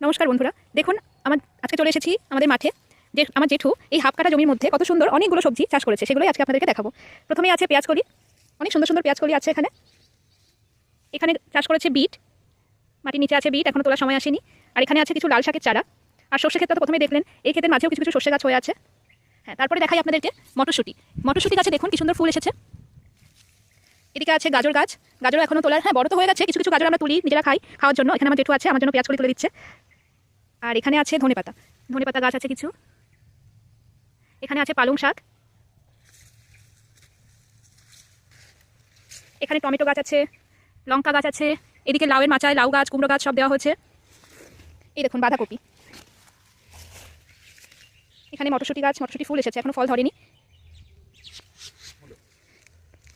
নমস্কার বন্ধুরা, দেখুন আজকে চলে এসেছি আমাদের মাঠে। যে আমার জেঠু এই হাফ কাটা জমির মধ্যে কত সুন্দর অনেকগুলো সবজি চাষ করেছে, সেগুলোই আজকে আপনাদেরকে দেখাবো। প্রথমেই আছে পেঁয়াজকলি, অনেক সুন্দর সুন্দর পেঁয়াজকলি আছে এখানে। এখানে চাষ করেছে বিট, মাটির নিচে আছে বিট, এখনো তোলার সময় আসেনি। আর এখানে আছে কিছু লাল শাকের চারা। আর সর্ষে ক্ষেতটা তো প্রথমেই দেখলেন, এই ক্ষেতের মাঝেও কিছু কিছু সর্ষে গাছ হয়ে আছে। হ্যাঁ, তারপরে দেখাই আপনাদেরকে মটরশুঁটি গাছে দেখুন কি সুন্দর ফুল এসেছে। এদিকে আছে গাজর গাছ, গাজরও এখনো তোলার, হ্যাঁ বড় তো হয়ে গেছে। কিছু কিছু গাজর আমরা তুলি নিজেরা খাওয়ার জন্য। এখানে আমার জেঠু আছে, আমার জন্য পেঁয়াজকলি তুলে দিচ্ছে। আর এখানে আছে ধনেপাতা গাছ আছে কিছু। এখানে আছে পালং শাক, এখানে টমেটো গাছ আছে, লঙ্কা গাছ আছে। এদিকে লাউয়ের মাচায় লাউ গাছ, কুমড়ো গাছ সব দেওয়া হয়েছে। এই দেখুন বাঁধাকপি। এখানে মটরশুঁটি গাছ, মটরশুঁটি ফুল এসেছে, এখনো ফল ধরেনি।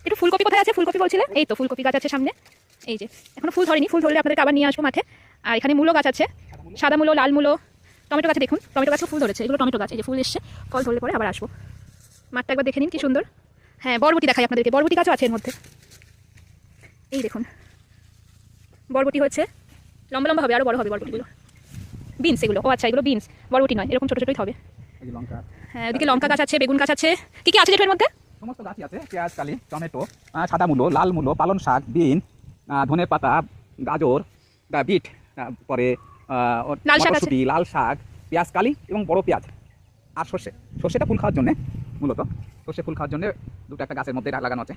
একটু ফুলকপি কোথায় আছে? ফুলকপি বলছিলেন, এই তো ফুলকপি গাছ আছে সামনে। এই যে এখনো ফুল ধরেনি, ফুল ধরলে আপনাদেরকে আবার নিয়ে আসবো মাঠে। আর এখানে মূলো গাছ আছে, সাদা মূলো, লাল মূলো। টমেটো গাছে দেখুন, টমেটো গাছও ফুল ধরেছে। এগুলো টমেটো গাছ, এই যে ফুল এসছে, ফল ধরলে পরে আবার আসবো। মাঠটা একবার দেখে নিন কি সুন্দর। হ্যাঁ, বরবটি দেখাই আপনাদেরকে, বরবটি গাছও আছে এর মধ্যে। এই দেখুন বরবটি হচ্ছে, লম্বা লম্বা হবে, আরও বড় হবে বরবটিগুলো। বিনস এগুলো, ও আচ্ছা এগুলো বিনস, বরবটি নয়, এরকম ছোটো ছোটোই হবে। হ্যাঁ, ওদিকে লঙ্কা গাছ আছে, বেগুন গাছ আছে। কি কি আছে যেটার মধ্যে? সমস্ত গাছই আছে, পেঁয়াজ কালি, টমেটো, সাদা মূলো, লাল মূলো, পালং শাক, বিন, ধনে পাতা, গাজর, বিট, পরে লাল শাক আছে, মটরশুঁটি, লাল শাক, পেঁয়াজ কালি এবং বড় পেঁয়াজ। আর সর্ষেটা ফুল খাওয়ার জন্য, মূলত সর্ষে ফুল খাওয়ার জন্য দুটো একটা গাছের মধ্যে লাগানো আছে।